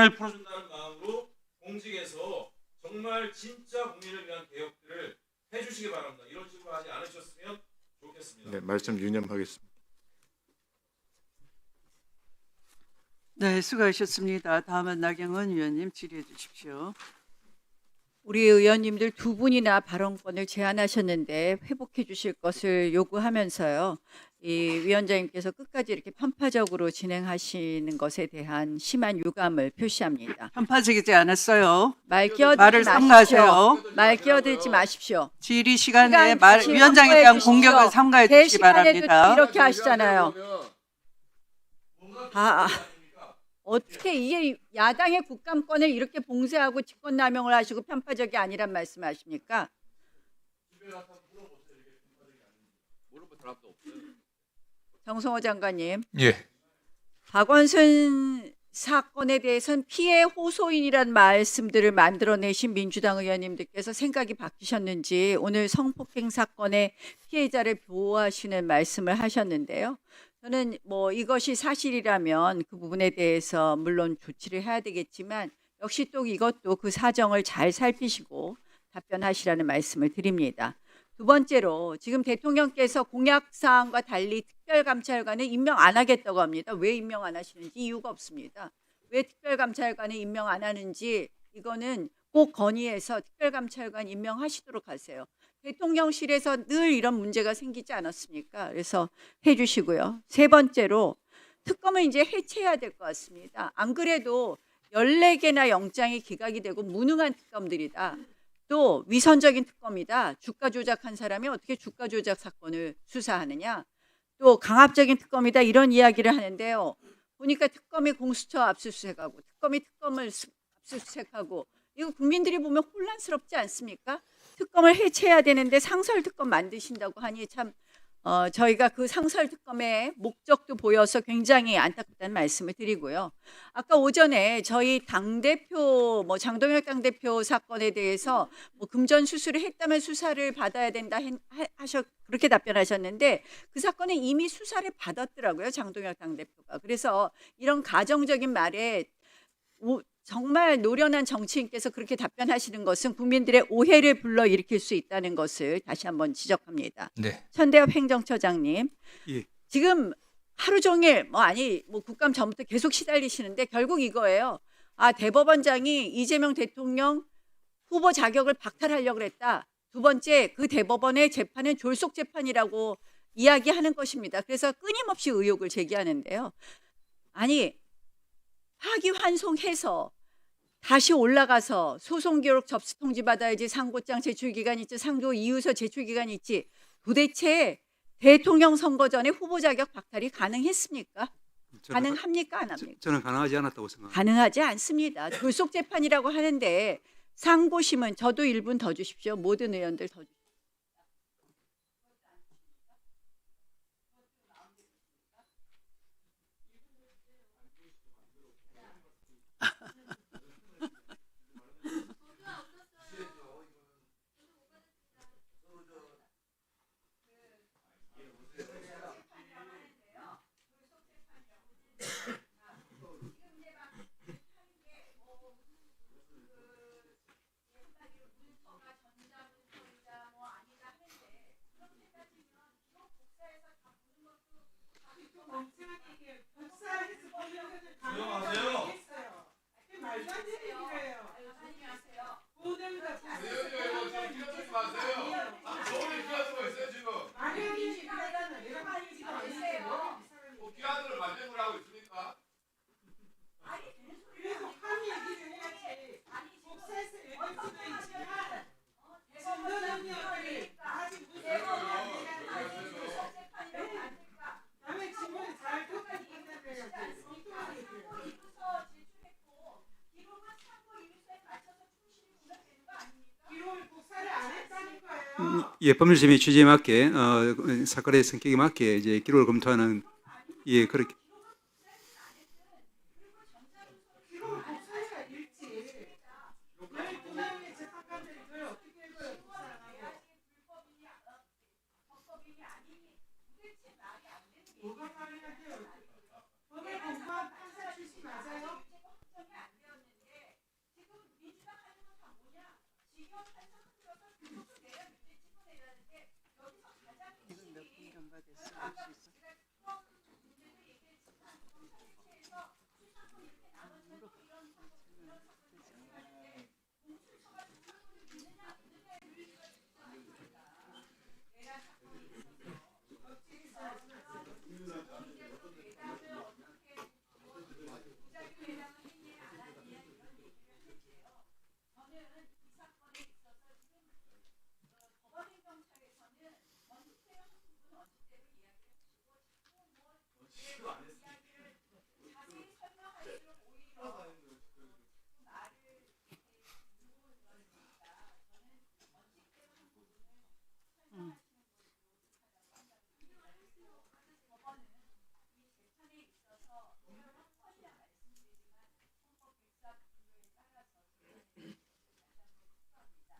난관을 풀어준다는 마음으로 공직에서 정말 진짜 국민을 위한 개혁들을 해주시기 바랍니다. 이런 식으로 하지 않으셨으면 좋겠습니다. 네, 말씀 유념하겠습니다. 네, 수고하셨습니다. 다음은 나경원 의원님 질의해 주십시오. 우리 의원님들 두 분이나 발언권을 제안하셨는데 회복해 주실 것을 요구하면서요. 이 위원장님께서 끝까지 이렇게 편파적으로 진행하시는 것에 대한 심한 유감을 표시합니다. 편파적이지 않았어요. 말 끼어들지 말을 마십시오. 삼가하세요. 말 끼어들지 마십시오. 질의 시간에 시간 주시면 위원장에 대한 확보해 공격을 주십시오. 삼가해 제 주시기 시간에도 바랍니다. 이렇게 하시잖아요. 어떻게 이게 야당의 국감권을 이렇게 봉쇄하고 직권남용을 하시고 편파적이 아니란 말씀하십니까? 정성호 장관님. 예. 박원순 사건에 대해서는 피해 호소인이란 말씀들을 만들어내신 민주당 의원님들께서 생각이 바뀌셨는지 오늘 성폭행 사건의 피해자를 보호하시는 말씀을 하셨는데요. 저는 뭐 이것이 사실이라면 그 부분에 대해서 물론 조치를 해야 되겠지만 역시 또 이것도 그 사정을 잘 살피시고 답변하시라는 말씀을 드립니다. 두 번째로 지금 대통령께서 공약사항과 달리 특별감찰관을 임명 안 하겠다고 합니다. 왜 임명 안 하시는지 이유가 없습니다. 왜 특별감찰관을 임명 안 하는지 이거는 꼭 건의해서 특별감찰관 임명하시도록 하세요. 대통령실에서 늘 이런 문제가 생기지 않았습니까? 그래서 해주시고요. 세 번째로 특검을 이제 해체해야 될 것 같습니다. 안 그래도 14개나 영장이 기각이 되고 무능한 특검들이다. 또 위선적인 특검이다. 주가 조작한 사람이 어떻게 주가 조작 사건을 수사하느냐. 또 강압적인 특검이다. 이런 이야기를 하는데요. 보니까 특검이 공수처 압수수색하고 특검이 특검을 압수수색하고 이거 국민들이 보면 혼란스럽지 않습니까? 특검을 해체해야 되는데 상설특검 만드신다고 하니 참 저희가 그 상설특검의 목적도 보여서 굉장히 안타깝다는 말씀을 드리고요. 아까 오전에 저희 당대표 장동혁 당대표 사건에 대해서 금전 수수를 했다면 수사를 받아야 된다 그렇게 답변하셨는데 그 사건은 이미 수사를 받았더라고요. 장동혁 당대표가. 그래서 이런 가정적인 말에 정말 노련한 정치인께서 그렇게 답변하시는 것은 국민들의 오해를 불러일으킬 수 있다는 것을 다시 한번 지적합니다. 네. 천대엽 행정처장님, 예. 지금 하루 종일 국감 전부터 계속 시달리시는데 결국 이거예요. 대법원장이 이재명 대통령 후보 자격을 박탈하려고 그랬다. 두 번째, 그 대법원의 재판은 졸속 재판이라고 이야기하는 것입니다. 그래서 끊임없이 의혹을 제기하는데요. 파기환송해서 다시 올라가서 소송기록 접수 통지 받아야지, 상고장 제출기간 있지, 상고 이유서 제출기간 있지. 도대체 대통령 선거 전에 후보 자격 박탈이 가능했습니까? 가능합니까? 안 합니까? 저는 가능하지 않았다고 생각합니다. 가능하지 않습니다. 졸속 재판이라고 하는데 상고심은 저도 1분 더 주십시오. 모든 의원들 더 주십시오. 예, 법률심의 취지에 맞게 사건의 성격에 맞게 이제 기록을 검토하는 그렇게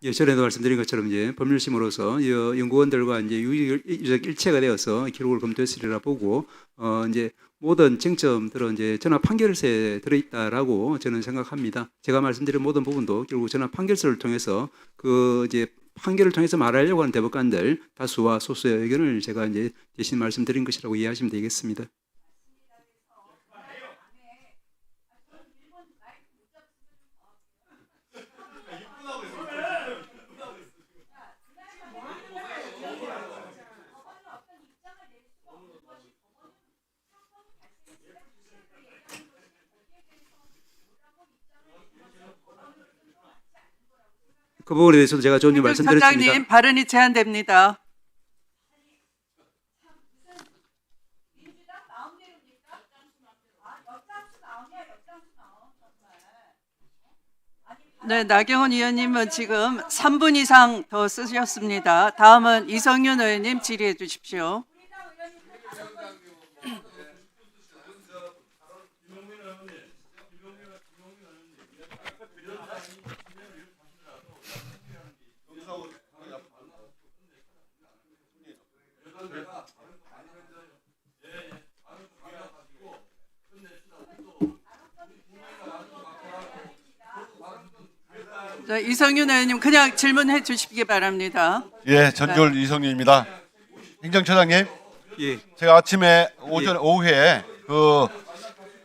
예, 전에도 말씀드린 것처럼 이제 법률심으로서 이 연구원들과 이제 유적 일체가 되어서 기록을 검토했으리라 보고 이제 모든 쟁점들은 이제 전화 판결서에 들어있다라고 저는 생각합니다. 제가 말씀드린 모든 부분도 결국 전화 판결서를 통해서 그 이제 판결을 통해서 말하려고 하는 대법관들 다수와 소수의 의견을 제가 이제 대신 말씀드린 것이라고 이해하시면 되겠습니다. 그 부분에 대해서도 제가 조금 말씀드렸습니다. 행정처장님 발언이 제한됩니다. 네, 나경원 의원님은 지금 3분 이상 더 쓰셨습니다. 다음은 이성윤 의원님 질의해 주십시오. 자, 이성윤 의원님 그냥 질문해 주시기 바랍니다. 예, 전졸 이성윤입니다. 행정처장님, 예, 제가 아침에 오후에 그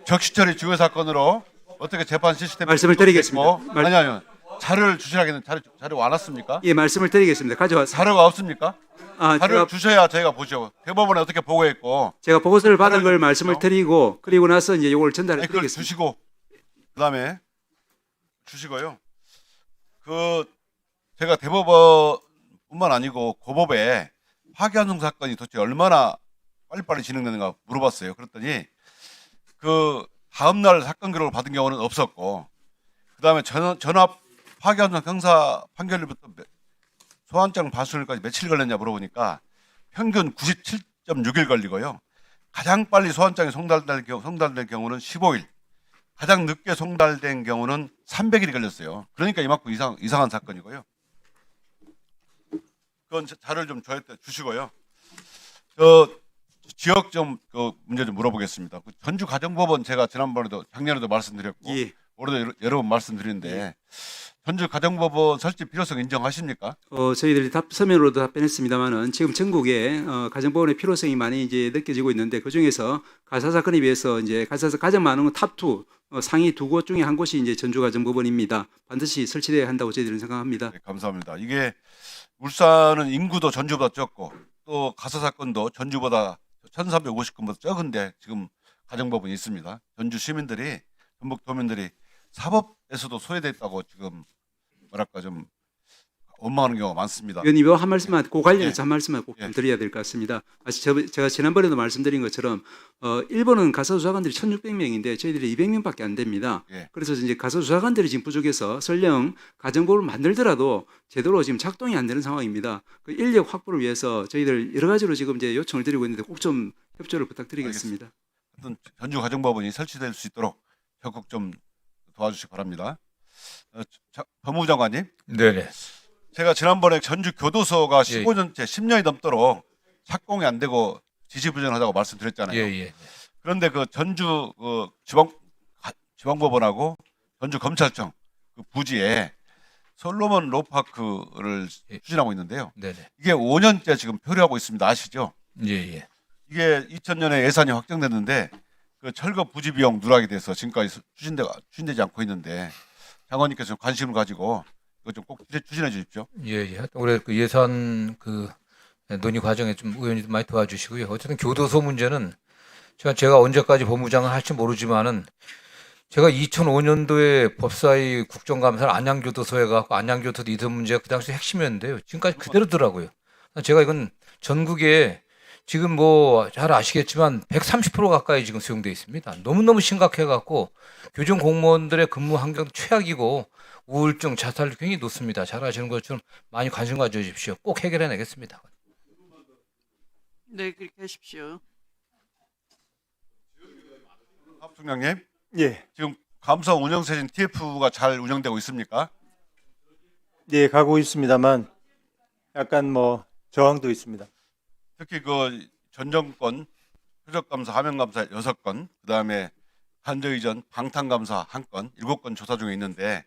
적시처리 주요 사건으로 어떻게 재판 시스템 말씀을 드리겠습니다. 아니요. 자료를 주시라겠는데 자료 안 왔습니까? 예, 말씀을 드리겠습니다. 가져왔습니다. 자료가 없습니까? 아, 자료를 주셔야 저희가 보죠. 대법원에 어떻게 보고했고, 제가 보고서를 받은 걸 말씀을 드리고 그리고 나서 이제 이걸 전달해 그걸 드리겠습니다. 주시고 그다음에 주시고요. 그 제가 대법원뿐만 아니고 고법에 파기환송 사건이 도대체 얼마나 빨리빨리 진행되는가 물어봤어요. 그랬더니 그 다음 날 사건 기록을 받은 경우는 없었고, 그다음에 전압 파기환송 형사 판결일부터 소환장 발수일까지 며칠 걸렸냐 물어보니까 평균 97.6일 걸리고요. 가장 빨리 소환장이 송달될 경우는 15일, 가장 늦게 송달된 경우는 300일이 걸렸어요. 그러니까 이만큼 이상한 사건이고요. 그건 자료를 좀 저한테 주시고요. 지역 그 문제 좀 물어보겠습니다. 그 전주 가정법원 제가 지난번에도 작년에도 말씀드렸고 예. 올해도 여러 번 말씀드리는데 전주 가정법원 설치 필요성 인정하십니까? 저희들이 서면으로도 답변했습니다만은 지금 전국에 가정법원의 필요성이 많이 이제 느껴지고 있는데 그 중에서 가사 사건에 비해서 이제 가사에서 가장 많은 건 탑2 상위 두 곳 중에 한 곳이 이제 전주 가정법원입니다. 반드시 설치돼야 한다고 저희들은 생각합니다. 네, 감사합니다. 이게 울산은 인구도 전주보다 적고 또 가사 사건도 전주보다 1,350건보다 적은데 지금 가정법원이 있습니다. 전주 시민들이 전북 도민들이 사법에서도 소외됐다고 지금 뭐랄까 좀 원망하는 경우가 많습니다. 의원님 한 말씀만 그 관련해서 예. 한 말씀만 꼭 좀 예. 드려야 될 것 같습니다. 제가 지난번에도 말씀드린 것처럼 일본은 가사 수사관들이 1,600명인데 저희들이 200명밖에 안 됩니다. 예. 그래서 이제 가사 수사관들이 지금 부족해서 설령 가정법을 만들더라도 제대로 지금 작동이 안 되는 상황입니다. 그 인력 확보를 위해서 저희들 여러 가지로 지금 이제 요청을 드리고 있는데 꼭 좀 협조를 부탁드리겠습니다. 하여튼 전주 가정법원이 설치될 수 있도록 적극 좀 도와주시기 바랍니다. 법무부 장관님, 네네. 제가 지난번에 전주 교도소가 예. 15년째 10년이 넘도록 착공이 안 되고 지지부진하다고 말씀드렸잖아요. 예. 그런데 그 전주 지방법원하고 전주 검찰청 그 부지에 솔로몬 로파크를 예. 추진하고 있는데요. 네네. 이게 5년째 지금 표류하고 있습니다. 아시죠? 예. 이게 2000년에 예산이 확정됐는데 그 철거 부지 비용 누락이 돼서 지금까지 추진되지 않고 있는데 장관님께서 관심을 가지고 이거 좀 꼭 추진해 주십시오. 예. 올해 그 예산 그 논의 과정에 좀 의원님 많이 도와주시고요. 어쨌든 교도소 문제는 제가 언제까지 법무장을 할지 모르지만은 제가 2005년도에 법사위 국정감사를 안양교도소에 가고 안양교도소 이전 문제가 그 당시 핵심이었는데요. 지금까지 그대로더라고요. 제가 이건 전국에 지금 뭐 잘 아시겠지만 130% 가까이 지금 수용돼 있습니다. 너무너무 심각해갖고 교정 공무원들의 근무 환경 최악이고 우울증, 자살률 굉장히 높습니다. 잘 아시는 것처럼 많이 관심 가져주십시오. 꼭 해결해내겠습니다. 네, 그렇게 하십시오. 합총장님, 예, 지금 감사 운영체진 TF가 잘 운영되고 있습니까? 예, 가고 있습니다만 약간 뭐 저항도 있습니다. 특히 그 전 정권 표적감사, 하명감사 6건, 그다음에 간저이전 방탄감사 1건, 7건 조사 중에 있는데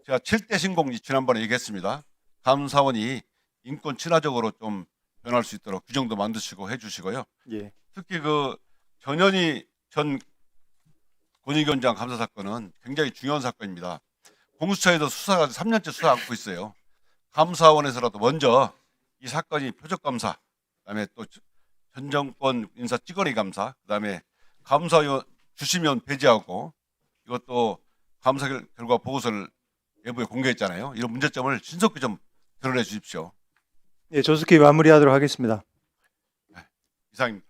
제가 7대 신공 지난번에 얘기했습니다. 감사원이 인권 친화적으로 좀 변할 수 있도록 규정도 만드시고 해주시고요. 예, 특히 그 전현희 전 권익위원장 감사 사건은 굉장히 중요한 사건입니다. 공수처에도 수사가 3년째 수사하고 있어요. 감사원에서라도 먼저 이 사건이 표적감사, 그다음에 또 전 정권 인사 찌거리 감사, 그다음에 감사위원 주심위원 폐지하고 이것도 감사 결과 보고서를 외부에 공개했잖아요. 이런 문제점을 신속히 좀 드러내 주십시오. 예, 조속히 마무리하도록 하겠습니다. 이상입니다.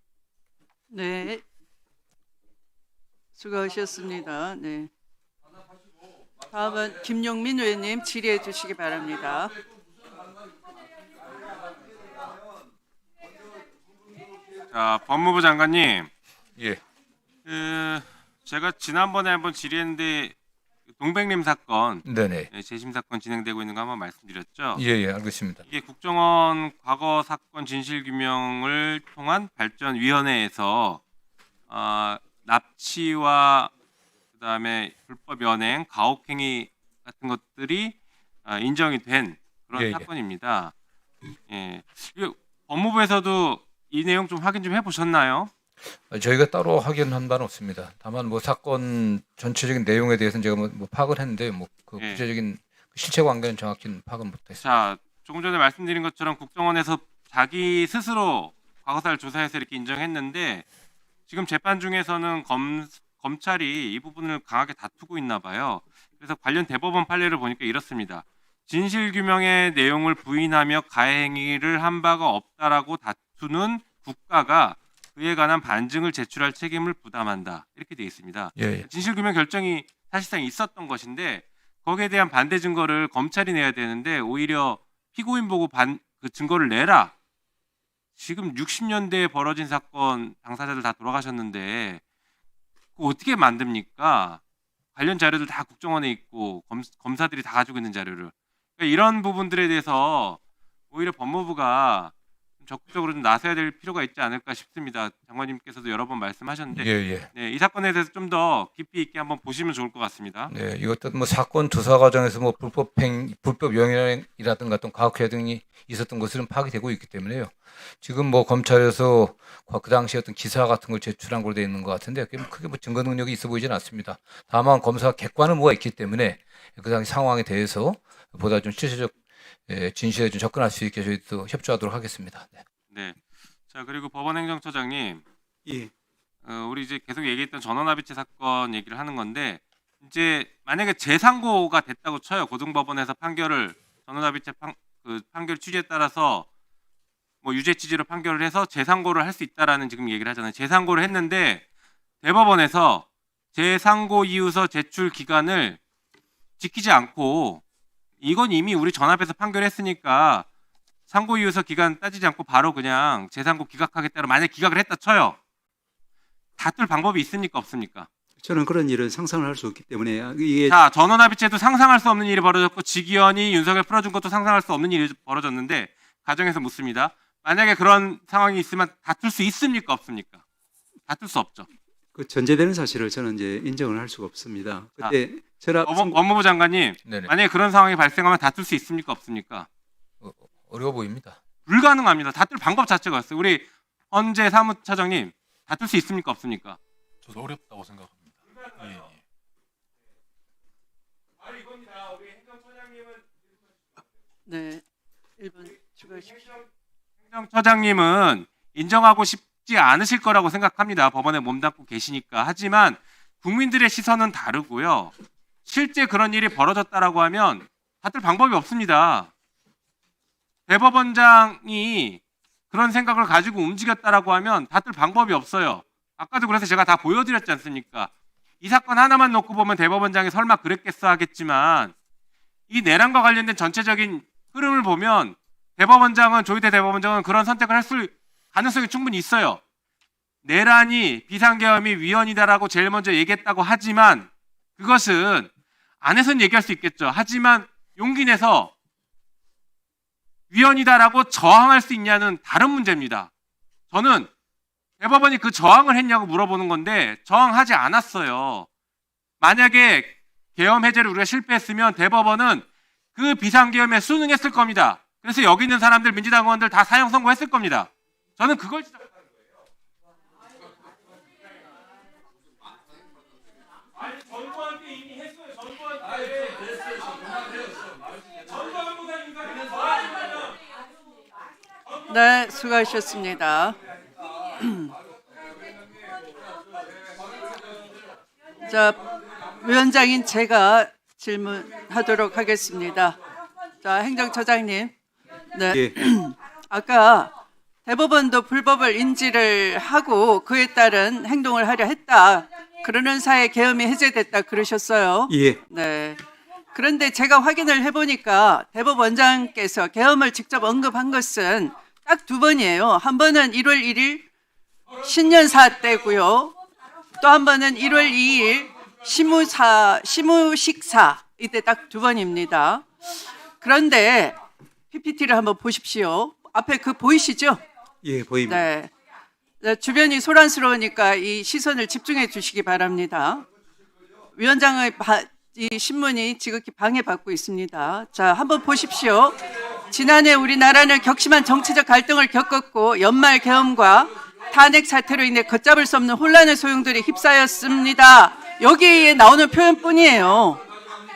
네. 수고하셨습니다. 네. 다음은 김용민 의원님 질의해 주시기 바랍니다. 자, 법무부 장관님, 예. 제가 지난번에 한번 질의했는데 동백림 사건 네네. 재심 사건 진행되고 있는 거 한번 말씀드렸죠. 예, 알겠습니다. 이게 국정원 과거 사건 진실 규명을 통한 발전위원회에서 납치와 그다음에 불법 연행, 가혹행위 같은 것들이 인정이 된 그런 예. 사건입니다. 예, 이거 법무부에서도 이 내용 좀 확인 좀 해보셨나요? 저희가 따로 확인한 바는 없습니다. 다만 뭐 사건 전체적인 내용에 대해서는 제가 뭐 파악을 했는데 그 예. 구체적인 실체 관계는 정확히는 파악은 못했습니다. 자, 조금 전에 말씀드린 것처럼 국정원에서 자기 스스로 과거사를 조사해서 이렇게 인정했는데 지금 재판 중에서는 검찰이 이 부분을 강하게 다투고 있나 봐요. 그래서 관련 대법원 판례를 보니까 이렇습니다. 진실규명의 내용을 부인하며 가해행위를 한 바가 없다라고 다투는 국가가 그에 관한 반증을 제출할 책임을 부담한다. 이렇게 되어 있습니다. 예. 진실규명 결정이 사실상 있었던 것인데 거기에 대한 반대 증거를 검찰이 내야 되는데 오히려 피고인 보고 그 증거를 내라. 지금 60년대에 벌어진 사건 당사자들 다 돌아가셨는데 그거 어떻게 만듭니까? 관련 자료들 다 국정원에 있고 검사들이 다 가지고 있는 자료를. 그러니까 이런 부분들에 대해서 오히려 법무부가 좀 적극적으로 좀 나서야 될 필요가 있지 않을까 싶습니다. 장관님께서도 여러 번 말씀하셨는데 예. 네, 이 사건에 대해서 좀 더 깊이 있게 한번 보시면 좋을 것 같습니다. 네, 이것도 뭐 사건 조사 과정에서 뭐 불법 영향이라든가 어떤 가혹행 등이 있었던 것은 파악이 되고 있기 때문에요. 지금 뭐 검찰에서 그 당시 어떤 기사 같은 걸 제출한 걸로 되어 있는 것 같은데 크게 뭐 증거 능력이 있어 보이지는 않습니다. 다만 검사 객관은 뭐가 있기 때문에 그 당시 상황에 대해서 보다 좀 실질적 진실에 좀 접근할 수 있게 저희도 협조하도록 하겠습니다. 네. 네. 자, 그리고 법원행정처장님, 예. 우리 이제 계속 얘기했던 전원합의체 사건 얘기를 하는 건데 이제 만약에 재상고가 됐다고 쳐요. 고등법원에서 판결을 전원합의체 판결 취지에 따라서 뭐 유죄 취지로 판결을 해서 재상고를 할 수 있다라는 지금 얘기를 하잖아요. 재상고를 했는데 대법원에서 재상고 이유서 제출 기간을 지키지 않고 이건 이미 우리 전합에서 판결했으니까 상고 이유서 기간 따지지 않고 바로 그냥 재상고 기각하겠다로 만약 기각을 했다 쳐요. 다툴 방법이 있습니까 없습니까? 저는 그런 일은 상상을 할 수 없기 때문에 이게 자, 전원합의체도 상상할 수 없는 일이 벌어졌고 직위원이 윤석열 풀어준 것도 상상할 수 없는 일이 벌어졌는데 가정에서 묻습니다. 만약에 그런 상황이 있으면 다툴 수 있습니까 없습니까? 다툴 수 없죠. 그 전제되는 사실을 저는 이제 인정을 할 수가 없습니다. 그때 전화 법무부 장관님, 네네. 만약에 그런 상황이 발생하면 다툴 수 있습니까? 없습니까? 어려워 보입니다. 불가능합니다. 다툴 방법 자체가 없어요. 우리 헌재 사무처장님, 다툴 수 있습니까? 없습니까? 저도 어렵다고 생각합니다. 예, 예. 아니 이겁니다. 우리 행정처장님은 네, 1분 추가하십시오. 행정처장님은 인정하고 싶지 않으실 거라고 생각합니다. 법원에 몸담고 계시니까. 하지만 국민들의 시선은 다르고요. 실제 그런 일이 벌어졌다라고 하면 다툴 방법이 없습니다. 대법원장이 그런 생각을 가지고 움직였다라고 하면 다툴 방법이 없어요. 아까도 그래서 제가 다 보여드렸지 않습니까? 이 사건 하나만 놓고 보면 대법원장이 설마 그랬겠어 하겠지만 이 내란과 관련된 전체적인 흐름을 보면 조희대 대법원장은 그런 선택을 할 가능성이 충분히 있어요. 내란이 비상계엄이 위헌이다라고 제일 먼저 얘기했다고 하지만 그것은 안에서는 얘기할 수 있겠죠. 하지만 용기 내서 위헌이다라고 저항할 수 있냐는 다른 문제입니다. 저는 대법원이 그 저항을 했냐고 물어보는 건데 저항하지 않았어요. 만약에 계엄 해제를 우리가 실패했으면 대법원은 그 비상계엄에 순응했을 겁니다. 그래서 여기 있는 사람들, 민주당 의원들 다 사형 선고했을 겁니다. 저는 그걸 지적하는 거예요. 아니 전부한테 이미 했어요. 전부한테. 전부 한국사님과 네, 수고하셨습니다. 자, 위원장인 제가 질문하도록 하겠습니다. 자, 행정처장님. 네. 예. 아까 대법원도 불법을 인지를 하고 그에 따른 행동을 하려 했다. 그러는 사이에 계엄이 해제됐다 그러셨어요. 예. 네. 그런데 제가 확인을 해보니까 대법원장께서 계엄을 직접 언급한 것은 딱 2번이에요. 한 번은 1월 1일 신년사 때고요. 또 한 번은 1월 2일 시무식사 이때 딱 2번입니다. 그런데 PPT를 한번 보십시오. 앞에 그 보이시죠? 예, 보입니다. 네. 네, 주변이 소란스러우니까 이 시선을 집중해 주시기 바랍니다. 위원장의 이 신문이 지극히 방해받고 있습니다. 자, 한번 보십시오. 지난해 우리나라는 격심한 정치적 갈등을 겪었고 연말 계엄과 탄핵 사태로 인해 걷잡을 수 없는 혼란의 소용돌이 휩싸였습니다. 여기에 나오는 표현뿐이에요.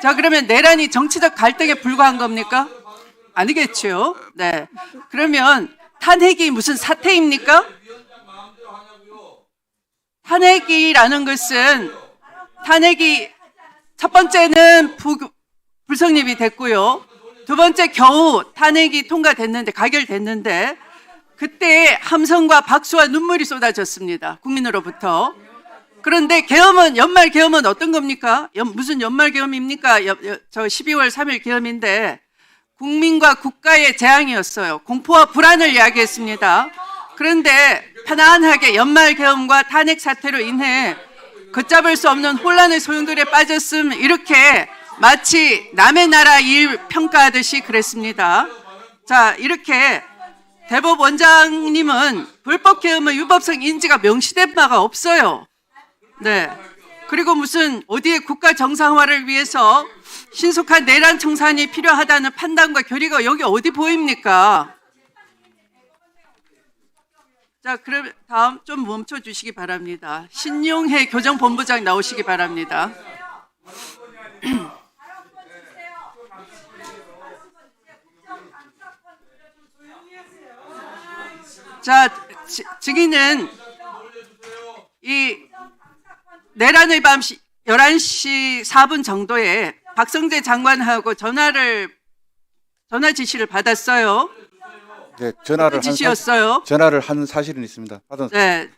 자, 그러면 내란이 정치적 갈등에 불과한 겁니까? 아니겠죠. 네. 그러면 탄핵이 무슨 사태입니까? 탄핵이라는 것은 탄핵이 첫 번째는 불성립이 됐고요. 두 번째 겨우 탄핵이 통과됐는데 가결됐는데 그때 함성과 박수와 눈물이 쏟아졌습니다. 국민으로부터. 그런데 계엄은 연말 계엄은 어떤 겁니까? 무슨 연말 계엄입니까? 저 12월 3일 계엄인데 국민과 국가의 재앙이었어요. 공포와 불안을 이야기했습니다. 그런데 편안하게 연말 계엄과 탄핵 사태로 인해 걷잡을 수 없는 혼란의 소용돌이에 빠졌음 이렇게 마치 남의 나라 일 평가하듯이 그랬습니다. 자, 이렇게 대법원장님은 불법 계엄의 유법성 인지가 명시된 바가 없어요. 네. 그리고 무슨 어디에 국가 정상화를 위해서 신속한 내란 청산이 필요하다는 판단과 결의가 여기 어디 보입니까? 자, 그럼 다음 좀 멈춰 주시기 바랍니다. 신용해 교정본부장 나오시기 바랍니다. 자, 증인은 이 내란의 밤 11시 4분 정도에 박성재 장관하고 전화 지시를 받았어요. 네, 전화를 지시였어요. 전화를 한 사실은 있습니다. 네.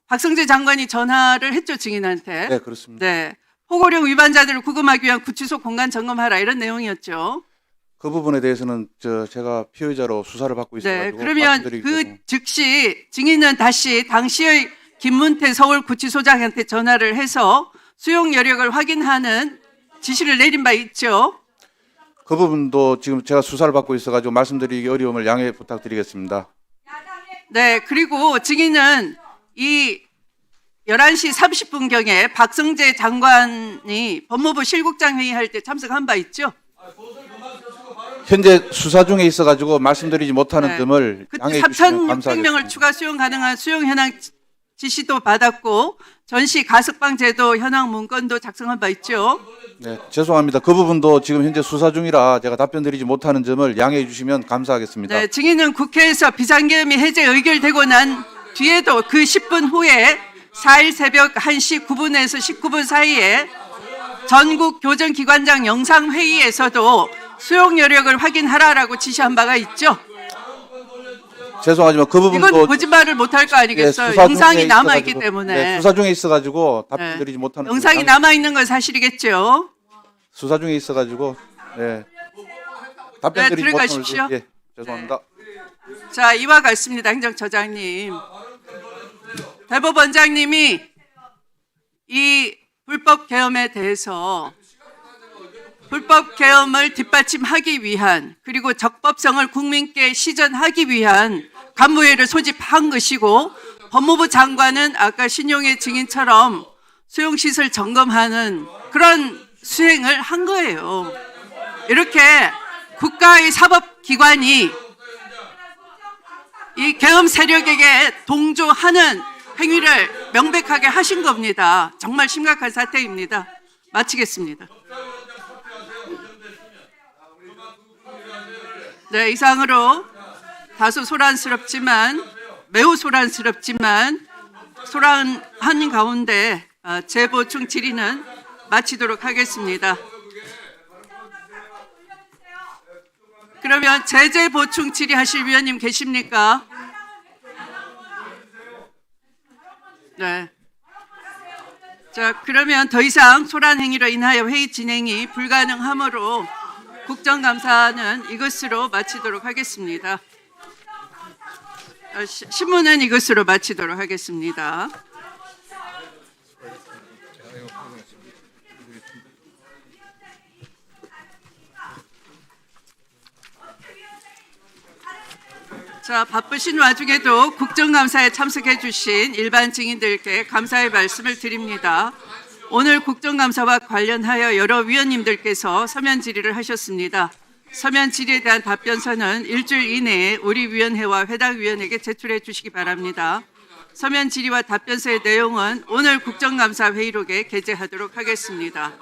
박성재 장관이 전화를 했죠, 증인한테. 네, 그렇습니다. 네. 포고령 위반자들을 구금하기 위한 구치소 공간 점검하라 이런 내용이었죠. 그 부분에 대해서는 제가 피의자로 수사를 받고 있어 네. 가지고 그러면 그 즉시 증인은 다시 당시의 김문태 서울구치소장한테 전화를 해서 수용 여력을 확인하는 지시를 내린 바 있죠. 그 부분도 지금 제가 수사를 받고 있어 가지고 말씀드리기 어려움을 양해 부탁드리겠습니다. 네. 그리고 증인은 이 11시 30분경에 박성재 장관이 법무부 실국장 회의할 때 참석한 바 있죠? 현재 수사 중에 있어가지고 말씀드리지 못하는 네. 점을 그때 양해해 주시면 감사하겠습니다. 3,600명을 추가 수용 가능한 수용 현황 지시도 받았고 전시 가석방 제도 현황 문건도 작성한 바 있죠? 네, 죄송합니다. 그 부분도 지금 현재 수사 중이라 제가 답변드리지 못하는 점을 양해해 주시면 감사하겠습니다. 네, 증인은 국회에서 비상계엄이 해제 의결되고 난 뒤에도 그 10분 후에 4일 새벽 1시 9분에서 19분 사이에 전국 교정기관장 영상회의에서도 수용 여력을 확인하라라고 지시한 바가 있죠. 죄송하지만 그 이건 부분도 거짓말을 못할 거 아니겠어요. 수사 영상이 중에 남아있기 있어가지고, 때문에. 네, 수사 중에 있어가지고 답변드리지 못하는 점을 영상이 남아있는 건 사실이겠죠. 수사 중에 있어가지고 답변드리지 네, 못하는 들어가십시오. 예, 죄송합니다. 자, 이와 같습니다. 행정처장님. 대법원장님이 이 불법 계엄에 대해서 불법 계엄을 뒷받침하기 위한 그리고 적법성을 국민께 시전하기 위한 간부회를 소집한 것이고 법무부 장관은 아까 신용의 증인처럼 수용시설 점검하는 그런 수행을 한 거예요. 이렇게 국가의 사법기관이 이 계엄 세력에게 동조하는 행위를 명백하게 하신 겁니다. 정말 심각한 사태입니다. 마치겠습니다. 네, 이상으로 다소 소란스럽지만 매우 소란한 가운데 재보충 질의는 마치도록 하겠습니다. 그러면 제재 보충 질의하실 위원님 계십니까? 네. 자, 그러면 더 이상 소란 행위로 인하여 회의 진행이 불가능하므로 국정감사는 이것으로 마치도록 하겠습니다. 신문은 이것으로 마치도록 하겠습니다. 자, 바쁘신 와중에도 국정감사에 참석해 주신 일반 증인들께 감사의 말씀을 드립니다. 오늘 국정감사와 관련하여 여러 위원님들께서 서면 질의를 하셨습니다. 서면 질의에 대한 답변서는 일주일 이내에 우리 위원회와 해당위원에게 제출해 주시기 바랍니다. 서면 질의와 답변서의 내용은 오늘 국정감사 회의록에 게재하도록 하겠습니다.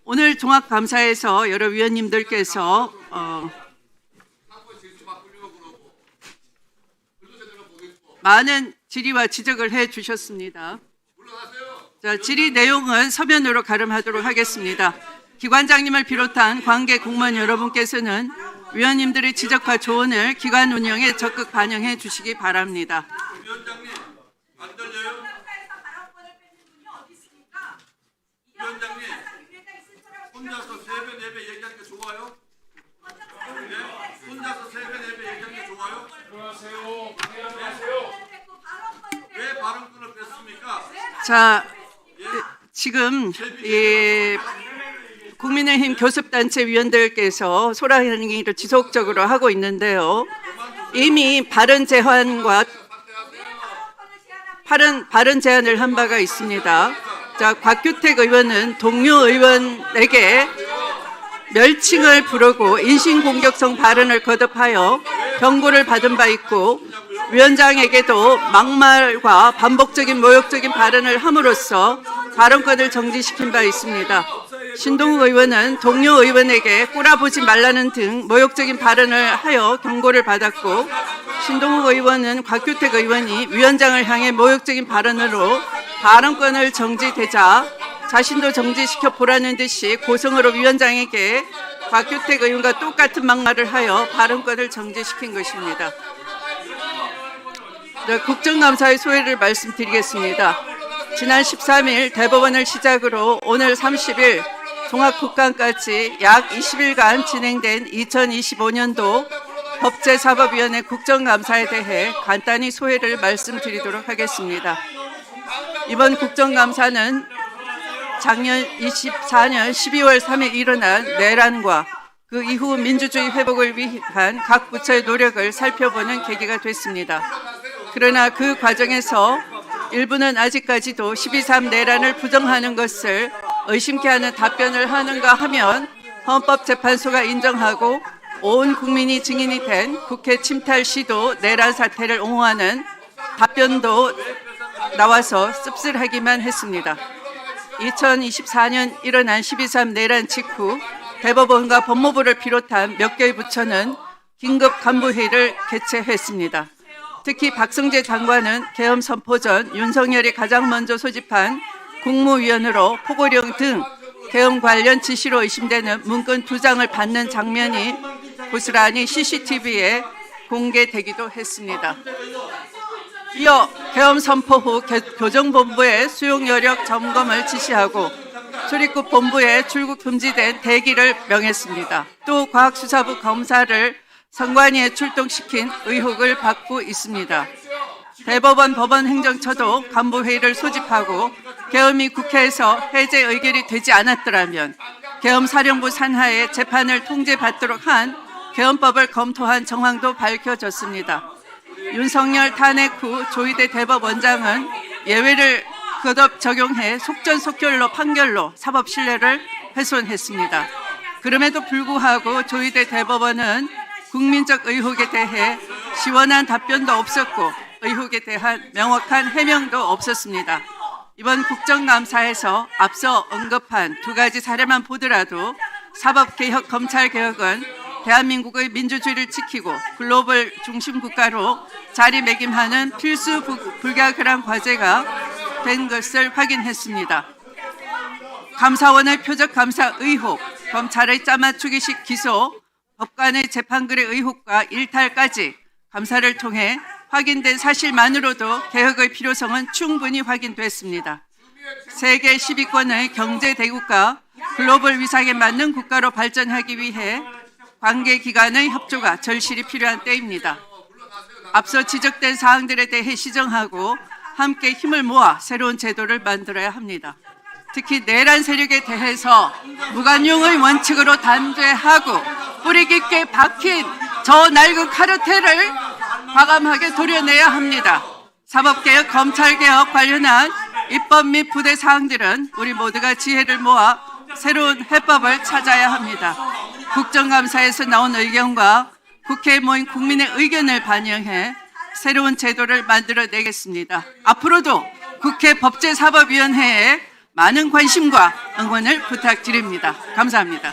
오늘 종합감사에서 여러 위원님들께서 많은 질의와 지적을 해 주셨습니다. 자, 질의 내용은 서면으로 가름하도록 하겠습니다. 기관장님을 비롯한 관계 공무원 여러분께서는 위원님들의 지적과 조언을 기관 운영에 적극 반영해 주시기 바랍니다. 위원장님 안 들려요? 위원장님 혼자서 3배 4배 얘기하는 게 좋아요? 네? 혼자서 3배 4배 얘기하는 게 좋아요? 안녕하세요. 왜 발언권을 뺐습니까? 자, 지금 국민의힘 교섭단체 위원들께서 소란 행위를 지속적으로 하고 있는데요. 이미 발언 제한과 발언 제한을 한 바가 있습니다. 자, 곽규택 의원은 동료 의원에게 멸칭을 부르고 인신공격성 발언을 거듭하여 경고를 받은 바 있고 위원장에게도 막말과 반복적인 모욕적인 발언을 함으로써 발언권을 정지시킨 바 있습니다. 신동욱 의원은 동료 의원에게 꼬라보지 말라는 등 모욕적인 발언을 하여 경고를 받았고 신동욱 의원은 곽규택 의원이 위원장을 향해 모욕적인 발언으로 발언권을 정지되자 자신도 정지시켜 보라는 듯이 고성으로 위원장에게 곽규택 의원과 똑같은 막말을 하여 발언권을 정지시킨 것입니다. 네, 국정감사의 소회를 말씀드리겠습니다. 지난 13일 대법원을 시작으로 오늘 30일 종합국감까지 약 20일간 진행된 2025년도 법제사법위원회 국정감사에 대해 간단히 소회를 말씀드리도록 하겠습니다. 이번 국정감사는 작년 24년 12월 3일 일어난 내란과 그 이후 민주주의 회복을 위한 각 부처의 노력을 살펴보는 계기가 됐습니다. 그러나 그 과정에서 일부는 아직까지도 12.3 내란을 부정하는 것을 의심케 하는 답변을 하는가 하면 헌법재판소가 인정하고 온 국민이 증인이 된 국회 침탈 시도 내란 사태를 옹호하는 답변도 나와서 씁쓸하기만 했습니다. 2024년 일어난 12.3 내란 직후 대법원과 법무부를 비롯한 몇 개의 부처는 긴급 간부회의를 개최했습니다. 특히 박성재 장관은 계엄 선포 전 윤석열이 가장 먼저 소집한 국무위원으로 포고령 등 계엄 관련 지시로 의심되는 문건 2장을 받는 장면이 고스란히 CCTV에 공개되기도 했습니다. 이어 계엄 선포 후 교정본부의 수용 여력 점검을 지시하고 출입국 본부에 출국 금지된 대기를 명했습니다. 또 과학수사부 검사를 선관위에 출동시킨 의혹을 받고 있습니다. 대법원 법원행정처도 간부회의를 소집하고 계엄이 국회에서 해제 의결이 되지 않았더라면 계엄사령부 산하에 재판을 통제받도록 한 계엄법을 검토한 정황도 밝혀졌습니다. 윤석열 탄핵 후 조희대 대법원장은 예외를 거듭 적용해 속전속결로 판결로 사법 신뢰를 훼손했습니다. 그럼에도 불구하고 조희대 대법원은 국민적 의혹에 대해 시원한 답변도 없었고 의혹에 대한 명확한 해명도 없었습니다. 이번 국정감사에서 앞서 언급한 2가지 사례만 보더라도 사법개혁, 검찰개혁은 대한민국의 민주주의를 지키고 글로벌 중심 국가로 자리매김하는 필수 불가결한 과제가 된 것을 확인했습니다. 감사원의 표적 감사 의혹, 검찰의 짜맞추기식 기소, 법관의 재판글의 의혹과 일탈까지 감사를 통해 확인된 사실만으로도 개혁의 필요성은 충분히 확인됐습니다. 세계 10위권의 경제 대국가, 글로벌 위상에 맞는 국가로 발전하기 위해 관계기관의 협조가 절실히 필요한 때입니다. 앞서 지적된 사항들에 대해 시정하고 함께 힘을 모아 새로운 제도를 만들어야 합니다. 특히 내란 세력에 대해서 무관용의 원칙으로 단죄하고 뿌리 깊게 박힌 저 낡은 카르텔을 과감하게 도려내야 합니다. 사법개혁, 검찰개혁 관련한 입법 및 부대 사항들은 우리 모두가 지혜를 모아 새로운 해법을 찾아야 합니다. 국정감사에서 나온 의견과 국회에 모인 국민의 의견을 반영해 새로운 제도를 만들어내겠습니다. 앞으로도 국회 법제사법위원회에 많은 관심과 응원을 부탁드립니다. 감사합니다.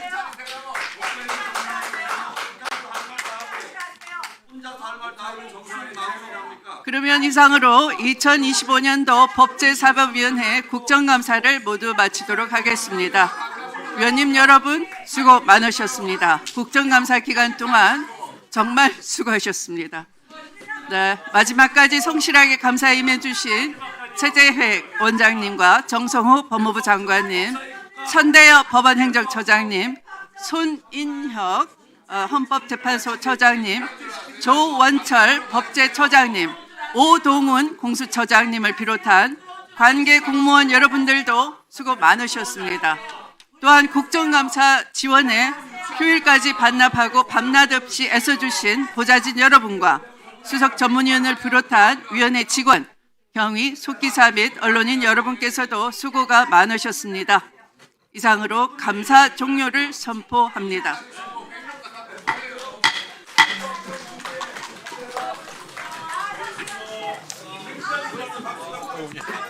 그러면 이상으로 2025년도 법제사법위원회 국정감사를 모두 마치도록 하겠습니다. 위원님 여러분 수고 많으셨습니다. 국정감사 기간 동안 정말 수고하셨습니다. 네, 마지막까지 성실하게 감사에 임해주신 최재회 원장님과 정성호 법무부 장관님, 천대여 법원행정처장님, 손인혁 헌법재판소 처장님, 조원철 법제처장님, 오동훈 공수처장님을 비롯한 관계 공무원 여러분들도 수고 많으셨습니다. 또한 국정감사 지원에 휴일까지 반납하고 밤낮 없이 애써주신 보좌진 여러분과 수석 전문위원을 비롯한 위원회 직원, 경위, 속기사 및 언론인 여러분께서도 수고가 많으셨습니다. 이상으로 감사 종료를 선포합니다. 예.